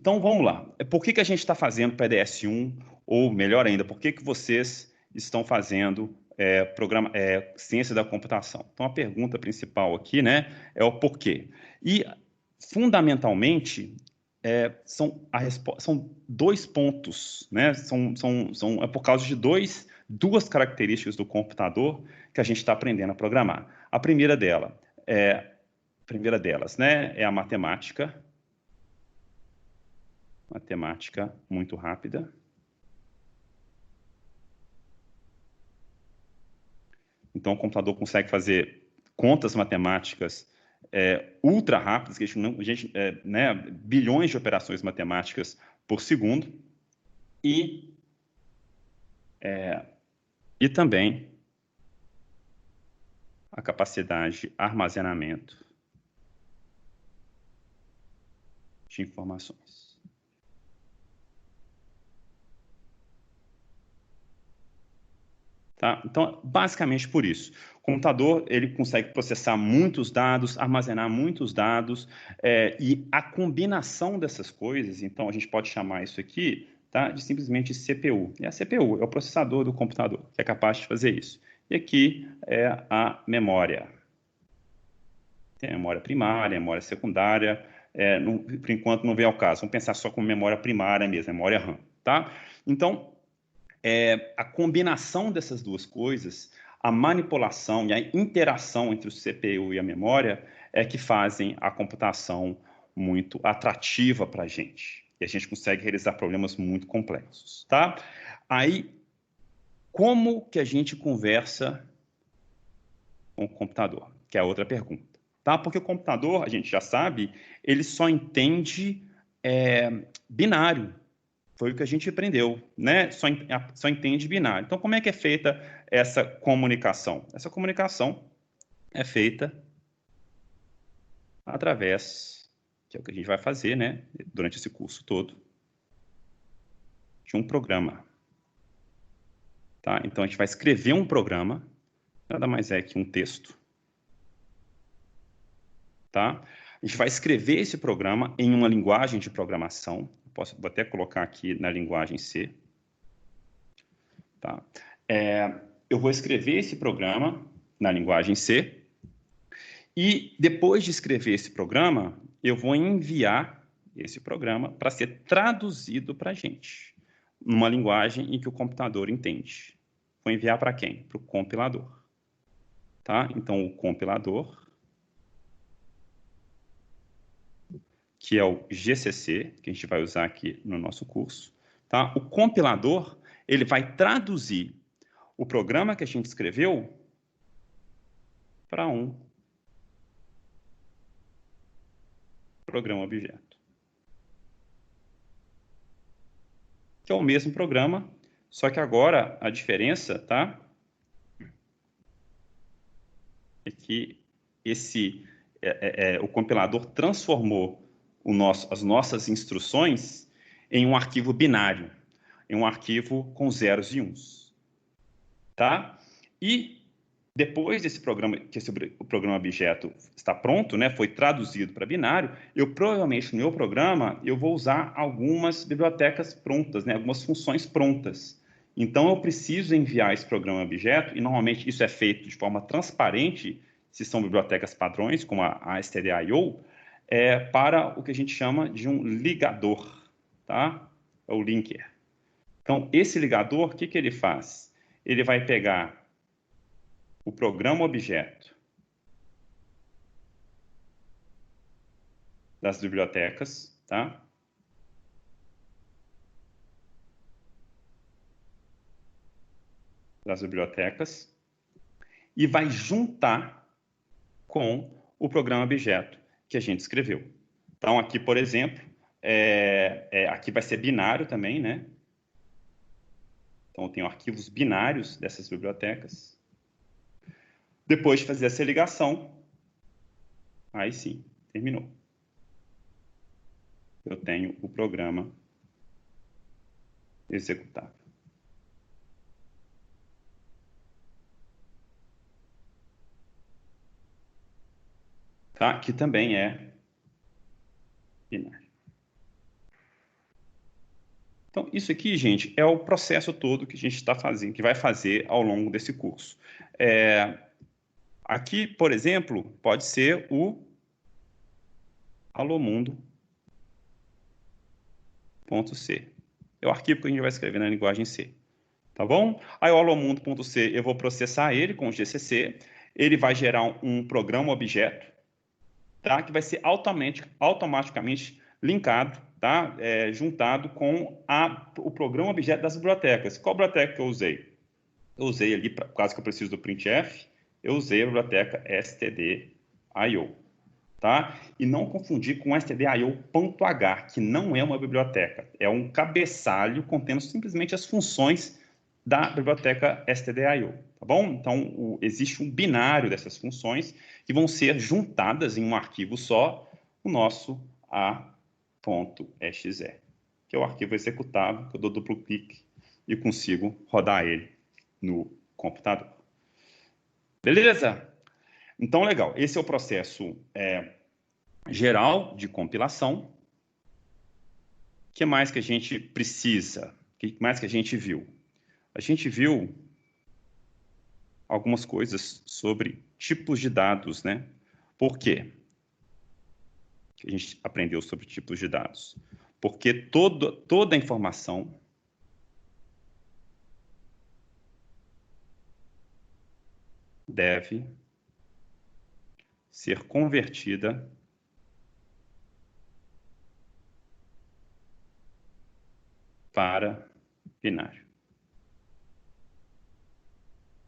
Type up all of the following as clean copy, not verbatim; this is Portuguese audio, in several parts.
Então, vamos lá. Por que a gente está fazendo PDS-1? Ou, melhor ainda, por que vocês estão fazendo ciência da computação? Então, a pergunta principal aqui, né, é o porquê. E, fundamentalmente, são dois pontos, né? É por causa de duas características do computador que a gente está aprendendo a programar. A primeira delas, né, é a matemática muito rápida. Então, o computador consegue fazer contas matemáticas ultra rápidas, que né, bilhões de operações matemáticas por segundo, e também a capacidade de armazenamento de informações. Tá? Então, basicamente por isso. O computador ele consegue processar muitos dados, armazenar muitos dados, e a combinação dessas coisas, então a gente pode chamar isso aqui, tá, de simplesmente CPU. E a CPU é o processador do computador, que é capaz de fazer isso. E aqui é a memória. Tem a memória primária, a memória secundária, por enquanto não vem ao caso. Vamos pensar só com memória primária mesmo, memória RAM. Tá? Então, a combinação dessas duas coisas, a manipulação e a interação entre o CPU e a memória é que fazem a computação muito atrativa para a gente. E a gente consegue realizar problemas muito complexos, tá? Aí, como que a gente conversa com o computador? Que é a outra pergunta, tá? Porque o computador, a gente já sabe, ele só entende binário. Foi o que a gente aprendeu, né? Só entende binário. Então, como é que é feita essa comunicação? Essa comunicação é feita através, que é o que a gente vai fazer, né? Durante esse curso todo, de um programa. Tá? Então, a gente vai escrever um programa, nada mais é que um texto. Tá? A gente vai escrever esse programa em uma linguagem de programação. Vou até colocar aqui na linguagem C. Tá? Eu vou escrever esse programa na linguagem C e depois de escrever esse programa, eu vou enviar esse programa para ser traduzido para a gente, numa linguagem em que o computador entende. Vou enviar para quem? Para o compilador. Tá? Então, o compilador, que é o GCC, que a gente vai usar aqui no nosso curso, tá? O compilador, ele vai traduzir o programa que a gente escreveu para um programa objeto. Que é o mesmo programa, só que agora a diferença, tá? É que o compilador transformou as nossas instruções em um arquivo binário, em um arquivo com zeros e uns. Tá? E depois desse programa, o programa objeto está pronto, né, foi traduzido para binário, eu provavelmente no meu programa eu vou usar algumas bibliotecas prontas, né, algumas funções prontas. Então eu preciso enviar esse programa objeto, e normalmente isso é feito de forma transparente, se são bibliotecas padrões, como a stdio, para o que a gente chama de um ligador, tá? É o linker. Então, esse ligador, o que ele faz? Ele vai pegar o programa objeto das bibliotecas, tá? Das bibliotecas, e vai juntar com o programa objeto que a gente escreveu. Então, aqui, por exemplo, aqui vai ser binário também, né? Então, eu tenho arquivos binários dessas bibliotecas. Depois de fazer essa ligação, aí sim, terminou. Eu tenho o programa executável. Tá? Que também é binário. Então, isso aqui, gente, é o processo todo que a gente está fazendo, que vai fazer ao longo desse curso. Aqui, por exemplo, pode ser o alomundo.c. É o arquivo que a gente vai escrever na linguagem C. Tá bom? Aí o alomundo.c, eu vou processar ele com o GCC. Ele vai gerar um programa objeto, tá? Que vai ser automaticamente linkado, tá? Juntado com o programa objeto das bibliotecas. Qual biblioteca que eu usei? Eu usei ali, por causa que eu preciso do printf, eu usei a biblioteca stdio, tá? E não confundir com stdio.h, que não é uma biblioteca, é um cabeçalho contendo simplesmente as funções da biblioteca stdio, tá bom? Então, existe um binário dessas funções que vão ser juntadas em um arquivo só, o nosso a.exe, que é o arquivo executável, que eu dou duplo clique e consigo rodar ele no computador. Beleza? Então, legal. Esse é o processo geral de compilação. O que mais que a gente precisa? O que mais que a gente viu? A gente viu algumas coisas sobre tipos de dados, né? Por quê? Que a gente aprendeu sobre tipos de dados? Porque toda a informação deve ser convertida para binário.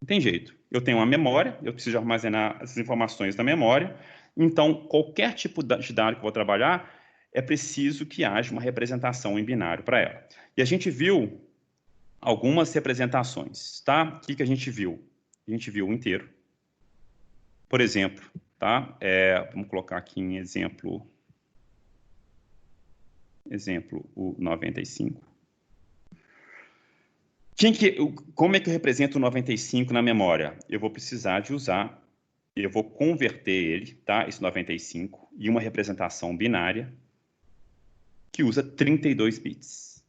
Não tem jeito. Eu tenho uma memória, eu preciso armazenar essas informações na memória, então qualquer tipo de dado que eu vou trabalhar, é preciso que haja uma representação em binário para ela. E a gente viu algumas representações, tá? O que a gente viu? A gente viu o inteiro. Por exemplo, tá? Vamos colocar aqui em exemplo o 95. Como é que eu represento o 95 na memória? Eu vou precisar de usar, eu vou converter ele, tá? Esse 95, em uma representação binária que usa 32 bits.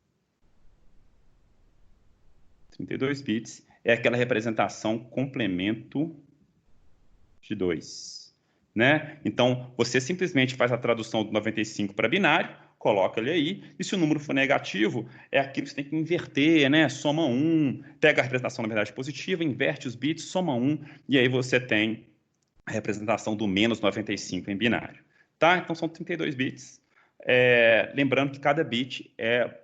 32 bits é aquela representação complemento de 2, né? Então, você simplesmente faz a tradução do 95 para binário, coloca ele aí, e se o número for negativo, é aquilo que você tem que inverter, né? Soma 1, pega a representação, na verdade, positiva, inverte os bits, soma 1, e aí você tem a representação do menos 95 em binário, tá? Então, são 32 bits. Lembrando que cada bit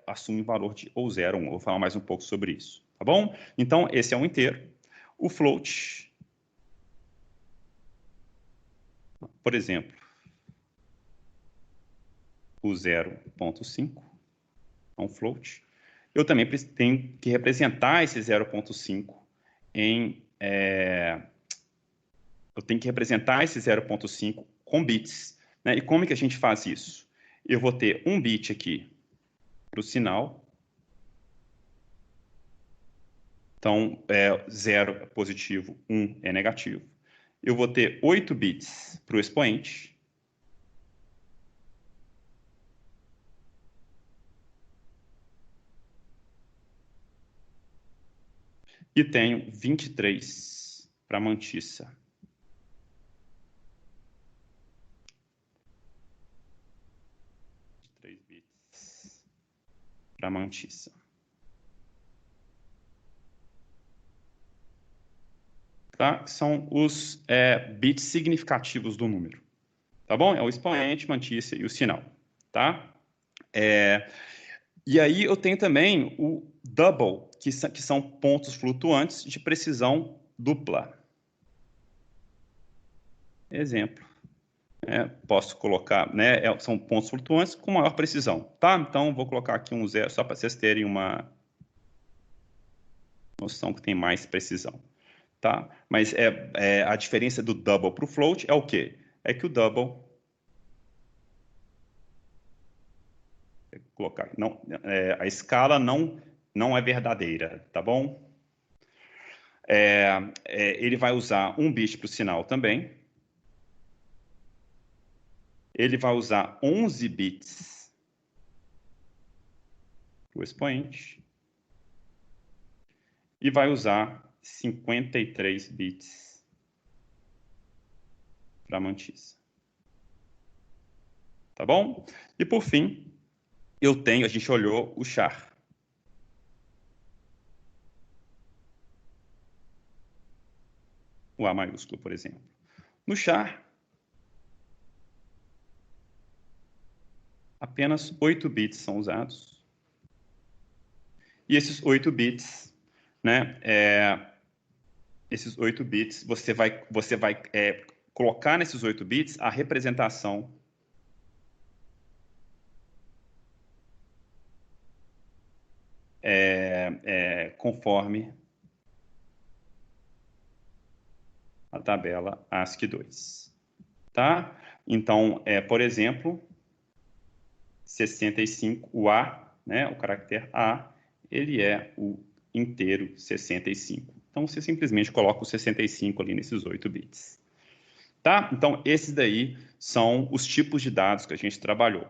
assume um valor de ou 0 ou 1. Eu vou falar mais um pouco sobre isso, tá bom? Então, esse é um inteiro. O float, por exemplo, o 0.5 é um float. Eu também tenho que representar esse 0.5 em... eu tenho que representar esse 0.5 com bits, né? E como é que a gente faz isso? Eu vou ter um bit aqui para o sinal. Então, 0 é positivo, 1 é negativo. Eu vou ter 8 bits para o expoente. E tenho 23 para a mantissa. Para a mantissa. Tá? São os bits significativos do número. Tá bom? É o expoente, mantissa e o sinal. Tá? E aí eu tenho também o double, que são pontos flutuantes de precisão dupla. Exemplo. Posso colocar, né? São pontos flutuantes com maior precisão, tá? Então, vou colocar aqui um 0, só para vocês terem uma noção que tem mais precisão, tá? Mas a diferença do double para o float é o quê? É que o double... colocar, não, a escala não é verdadeira, tá bom? Ele vai usar um bit para o sinal também. Ele vai usar 11 bits o expoente e vai usar 53 bits para a mantissa. Tá bom? E por fim, a gente olhou o char. O A maiúsculo, por exemplo. No char, apenas 8 bits são usados. E esses 8 bits, né, esses 8 bits, você vai colocar nesses 8 bits a representação conforme a tabela ASCII2. Tá? Então, por exemplo, 65, o A, né, o caractere A, ele é o inteiro 65. Então, você simplesmente coloca o 65 ali nesses 8 bits. Tá? Então, esses daí são os tipos de dados que a gente trabalhou.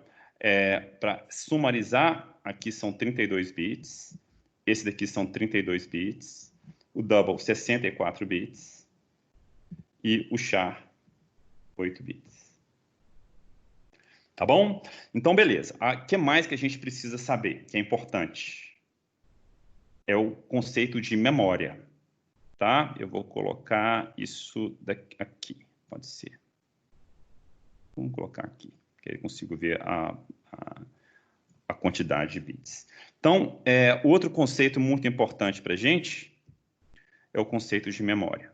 Para sumarizar, aqui são 32 bits, esse daqui são 32 bits, o double 64 bits e o char 8 bits. Tá bom? Então, beleza. O que mais que a gente precisa saber, que é importante? É o conceito de memória. Tá? Eu vou colocar isso aqui. Pode ser. Vamos colocar aqui, que aí eu consigo ver a quantidade de bits. Então, outro conceito muito importante para a gente é o conceito de memória,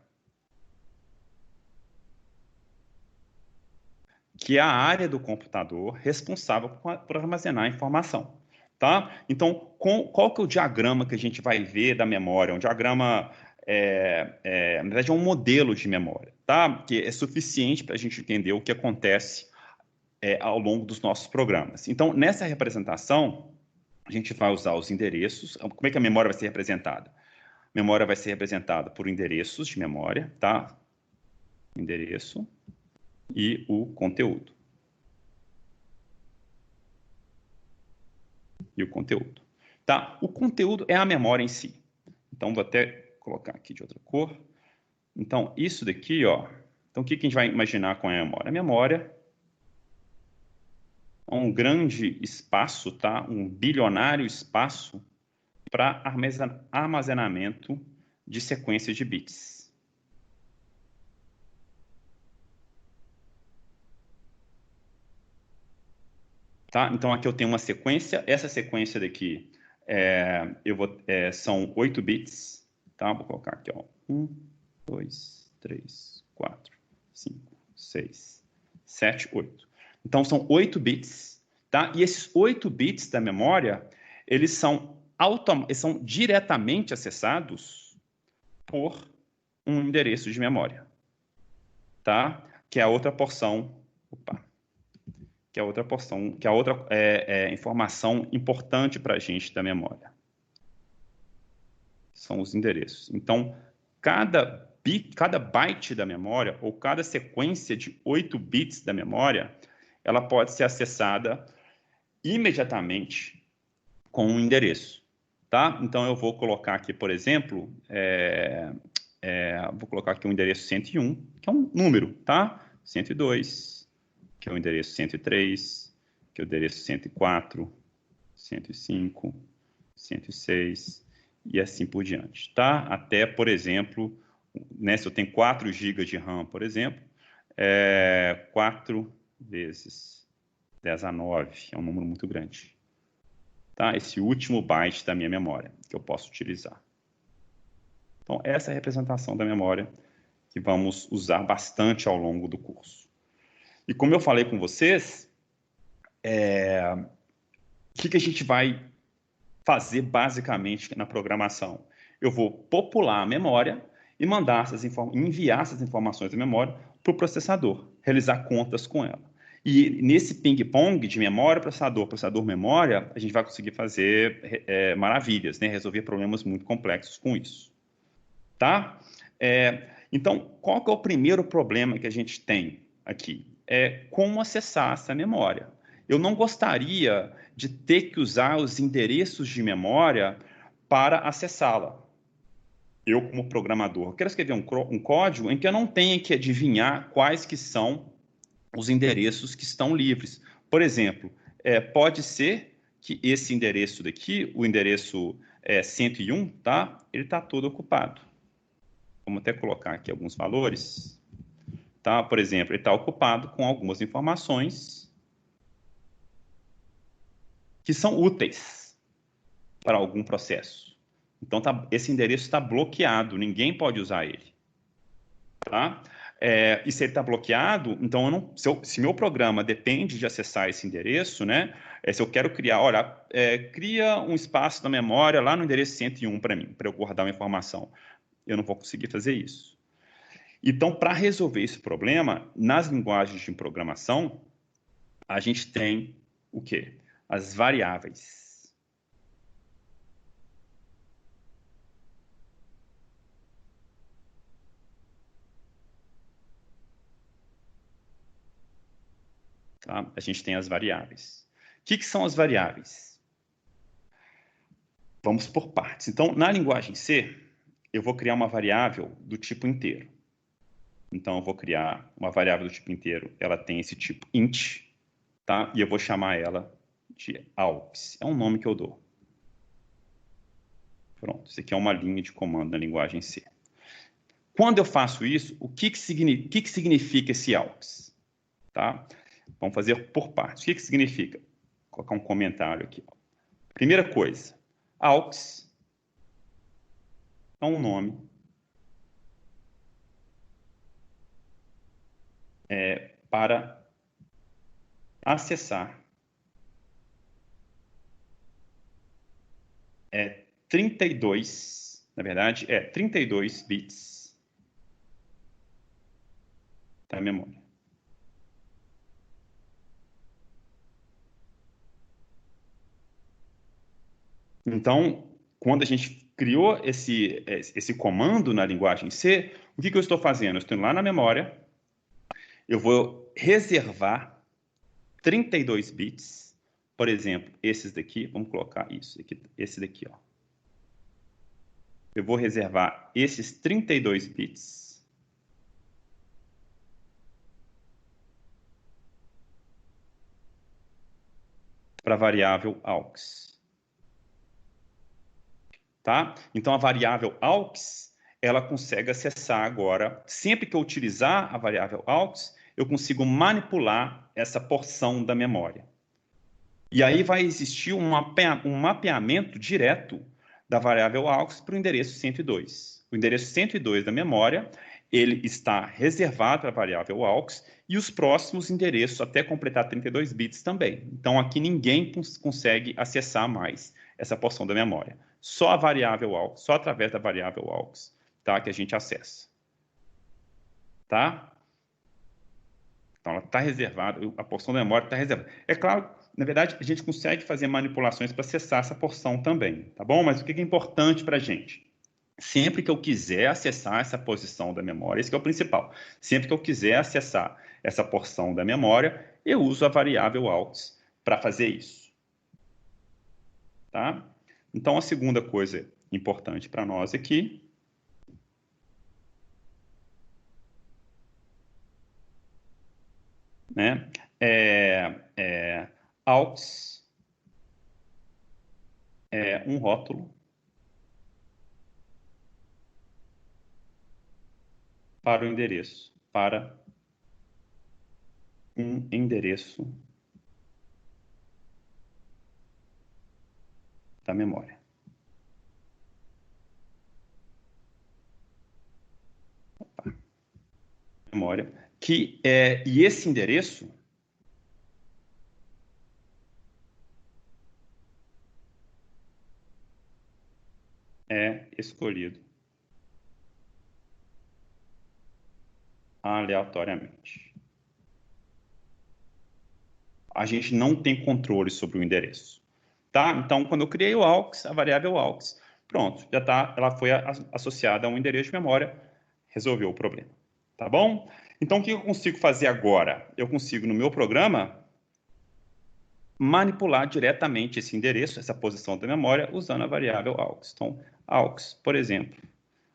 que é a área do computador responsável por armazenar a informação. Tá? Então, qual que é o diagrama que a gente vai ver da memória? Um diagrama, na verdade, é um modelo de memória, tá? Que é suficiente para a gente entender o que acontece ao longo dos nossos programas. Então, nessa representação, a gente vai usar os endereços. Como é que a memória vai ser representada? A memória vai ser representada por endereços de memória, tá? Endereço e o conteúdo. E o conteúdo. Tá? O conteúdo é a memória em si. Então, vou até colocar aqui de outra cor. Então, isso daqui, ó. Então, o que a gente vai imaginar com a memória? A memória é um grande espaço, tá? Um bilionário espaço para armazenamento de sequências de bits. Tá? Então, aqui eu tenho uma sequência. Essa sequência daqui são 8 bits. Tá? Vou colocar aqui, ó. 1, 2, 3, 4, 5, 6, 7, 8. Então, são 8 bits. Tá? E esses 8 bits da memória, eles são diretamente acessados por um endereço de memória. Tá? Que é a outra porção. Opa! Que é outra porção, que é outra informação importante para a gente da memória. São os endereços. Então, cada byte da memória, ou cada sequência de 8 bits da memória, ela pode ser acessada imediatamente com um endereço. Tá? Então, eu vou colocar aqui, por exemplo, vou colocar aqui o endereço 101, que é um número, tá? 102, que é o endereço 103, que é o endereço 104, 105, 106 e assim por diante, tá? Até, por exemplo, né, se eu tenho 4 GB de RAM, por exemplo, 4 vezes 10 a 9 é um número muito grande. Tá? Esse último byte da minha memória que eu posso utilizar. Então, essa é a representação da memória que vamos usar bastante ao longo do curso. E como eu falei com vocês, o que a gente vai fazer basicamente na programação? Eu vou popular a memória e enviar essas informações da memória para o processador, realizar contas com ela. E nesse ping-pong de memória, processador, memória, a gente vai conseguir fazer maravilhas, né? Resolver problemas muito complexos com isso. Tá? Então, qual que é o primeiro problema que a gente tem aqui? Como acessar essa memória. eu não gostaria de ter que usar os endereços de memória para acessá-la. Eu, como programador, quero escrever um código em que eu não tenha que adivinhar quais que são os endereços que estão livres. Por exemplo, pode ser que esse endereço daqui, o endereço 101, tá? Ele está todo ocupado. Vamos até colocar aqui alguns valores. Tá? Por exemplo, ele está ocupado com algumas informações que são úteis para algum processo. Então, esse endereço está bloqueado, ninguém pode usar ele. Tá? E se ele está bloqueado, então se meu programa depende de acessar esse endereço, né? Se eu quero criar, olha, cria um espaço na memória lá no endereço 101 para mim, para eu guardar uma informação. Eu não vou conseguir fazer isso. Então, para resolver esse problema, nas linguagens de programação, a gente tem o quê? As variáveis. Tá? A gente tem as variáveis. O que são as variáveis? Vamos por partes. Então, na linguagem C, eu vou criar uma variável do tipo inteiro. Então, eu vou criar uma variável do tipo inteiro. Ela tem esse tipo int, tá? E eu vou chamar ela de aux. É um nome que eu dou. Pronto, isso aqui é uma linha de comando na linguagem C. Quando eu faço isso, o que significa esse aux? Tá? Vamos fazer por partes. O que significa? Vou colocar um comentário aqui. Primeira coisa, aux é um nome para acessar 32, na verdade, 32 bits da memória. Então, quando a gente criou esse comando na linguagem C, o que eu estou fazendo? Eu estou indo lá na memória, eu vou reservar 32 bits, por exemplo, esses daqui, vamos colocar isso, esse daqui, ó. Eu vou reservar esses 32 bits para a variável aux. Tá? Então, a variável aux, ela consegue acessar agora, sempre que eu utilizar a variável aux, eu consigo manipular essa porção da memória. E aí vai existir um mapeamento direto da variável aux para o endereço 102. O endereço 102 da memória, ele está reservado para a variável aux e os próximos endereços até completar 32 bits também. Então, aqui ninguém consegue acessar mais essa porção da memória. Só a variável aux, só através da variável aux, tá, que a gente acessa. Tá? Então, ela está reservada, a porção da memória está reservada. É claro, na verdade, a gente consegue fazer manipulações para acessar essa porção também, tá bom? Mas o que é importante para a gente? Sempre que eu quiser acessar essa posição da memória, esse que é o principal. Sempre que eu quiser acessar essa porção da memória, eu uso a variável aux para fazer isso. Tá? Então, a segunda coisa importante para nós aqui né, aux é um rótulo para o endereço, para um endereço da memória. Opa. Memória. E esse endereço é escolhido aleatoriamente. A gente não tem controle sobre o endereço. Tá? Então, quando eu criei o aux, a variável aux, pronto, já tá, ela foi associada a um endereço de memória, resolveu o problema. Tá bom? Então, o que eu consigo fazer agora? Eu consigo, no meu programa, manipular diretamente esse endereço, essa posição da memória, usando a variável AUX. Então, AUX, por exemplo,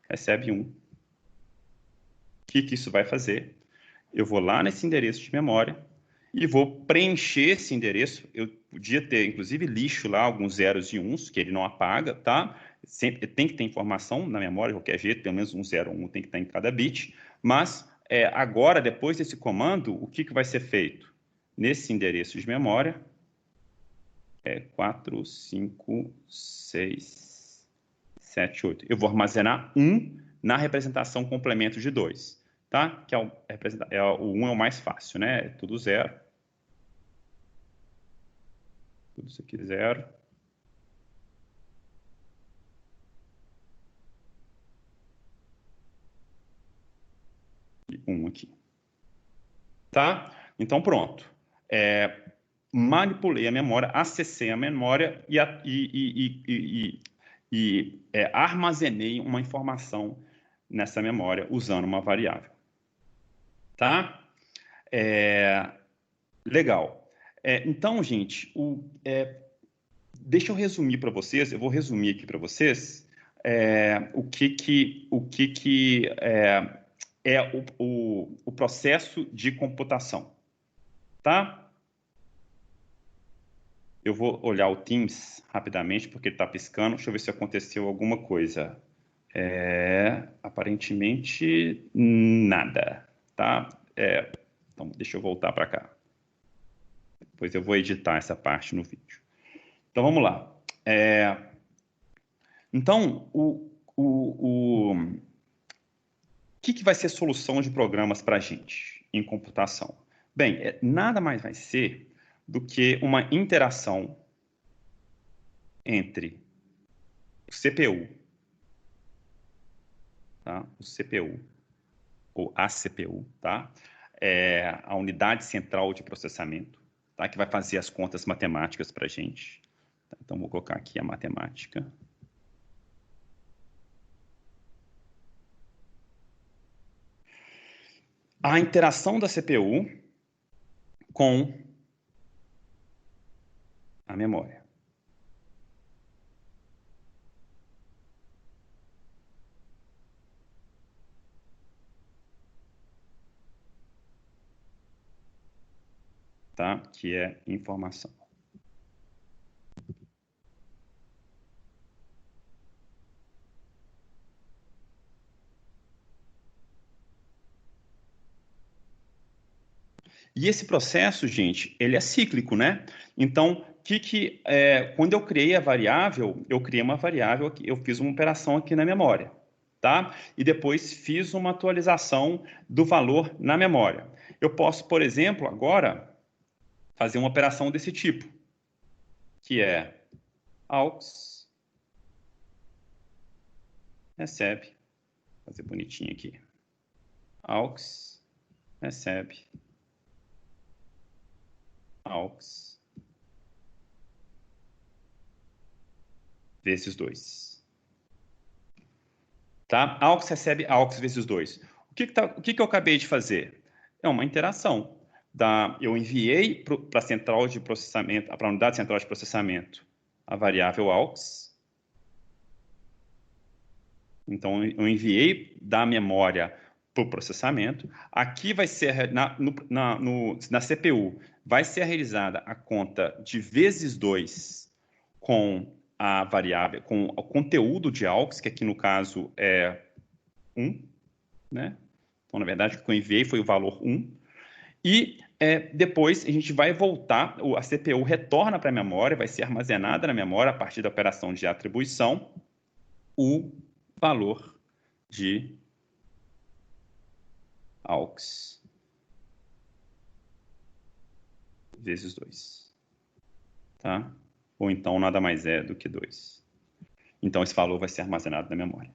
recebe 1. O que isso vai fazer? Eu vou lá nesse endereço de memória e vou preencher esse endereço. Eu podia ter, inclusive, lixo lá, alguns zeros e uns, que ele não apaga, tá? Sempre tem que ter informação na memória, de qualquer jeito, pelo menos um 0 ou 1 tem que estar em cada bit. Mas, agora, depois desse comando, o que vai ser feito? Nesse endereço de memória, 4, 5, 6, 7, 8. Eu vou armazenar 1 na representação complemento de 2. Tá? Que o 1 é o mais fácil, né? É tudo 0. Tudo isso aqui 0. E 1 aqui. Tá? Então, pronto. Manipulei a memória, acessei a memória e armazenei uma informação nessa memória usando uma variável. Tá? Legal. Então, gente, deixa eu resumir para vocês, eu vou resumir aqui para vocês o que é o processo de computação, tá? Eu vou olhar o Teams rapidamente, porque ele está piscando. Deixa eu ver se aconteceu alguma coisa. Aparentemente, nada, tá? Então, deixa eu voltar para cá. Depois eu vou editar essa parte no vídeo. Então, vamos lá. Então, o que vai ser solução de programas para a gente em computação? Bem, nada mais vai ser do que uma interação entre o CPU, tá? O CPU, ou a CPU, tá? A unidade central de processamento, tá? Que vai fazer as contas matemáticas para a gente. Tá? Então, vou colocar aqui a matemática. A interação da CPU com a memória. Tá? Que é informação. E esse processo, gente, ele é cíclico, né? Então, quando eu criei a variável, eu criei uma variável aqui, eu fiz uma operação aqui na memória, tá? E depois fiz uma atualização do valor na memória. Eu posso, por exemplo, agora fazer uma operação desse tipo, que é AUX recebe, vou fazer bonitinho aqui, AUX recebe AUX vezes 2. Tá? AUX recebe AUX vezes 2. O que eu acabei de fazer? É uma interação. Eu enviei para a central de processamento, para a unidade central de processamento, a variável AUX. Então, eu enviei da memória para o processamento. Aqui vai ser, na CPU, vai ser realizada a conta de vezes 2 com a variável, com o conteúdo de AUX, que aqui no caso é 1, né? Então, na verdade, o que eu enviei foi o valor 1. E depois a gente vai voltar, a CPU retorna para a memória, vai ser armazenada na memória a partir da operação de atribuição, o valor de AUX vezes 2. Tá? Ou então nada mais é do que 2. Então esse valor vai ser armazenado na memória.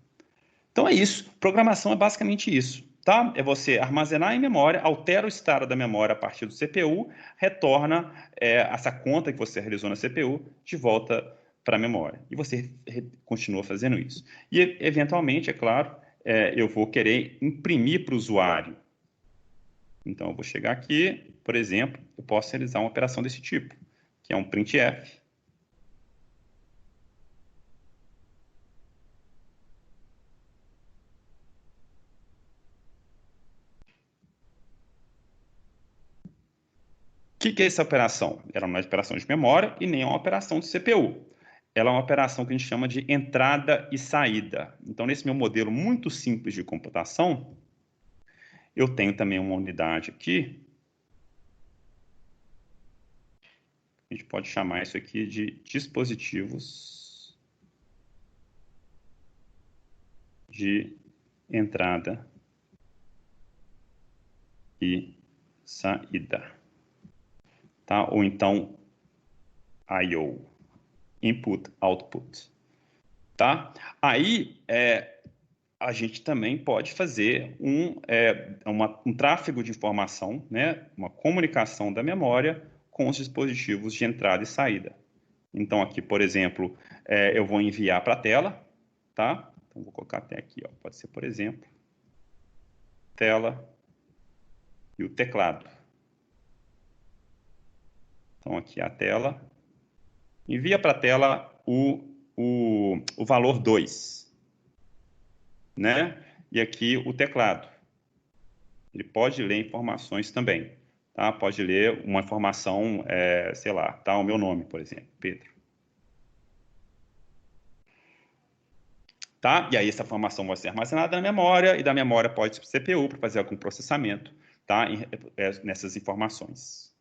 Então é isso. Programação é basicamente isso. Tá? É você armazenar em memória, altera o estado da memória a partir do CPU, retorna essa conta que você realizou na CPU de volta para a memória. E você continua fazendo isso. E, eventualmente, é claro, eu vou querer imprimir para o usuário. Então, eu vou chegar aqui, por exemplo, eu posso realizar uma operação desse tipo, que é um printf. O que é essa operação? Ela não é operação de memória e nem é uma operação de CPU. Ela é uma operação que a gente chama de entrada e saída. Então, nesse meu modelo muito simples de computação, eu tenho também uma unidade aqui. A gente pode chamar isso aqui de dispositivos de entrada e saída. Tá? Ou então I/O, Input, Output. Tá? Aí, a gente também pode fazer um tráfego de informação, né? Uma comunicação da memória com os dispositivos de entrada e saída. Então, aqui, por exemplo, eu vou enviar para a tela, tá? Então, vou colocar até aqui, ó. Pode ser, por exemplo, tela e o teclado. Então, aqui a tela. Envia para a tela o valor 2, né? E aqui o teclado. Ele pode ler informações também, tá? Pode ler uma informação, sei lá, tá? O meu nome, por exemplo, Pedro. Tá? E aí essa informação vai ser armazenada na memória, e da memória pode ir para o CPU para fazer algum processamento, tá? Nessas informações.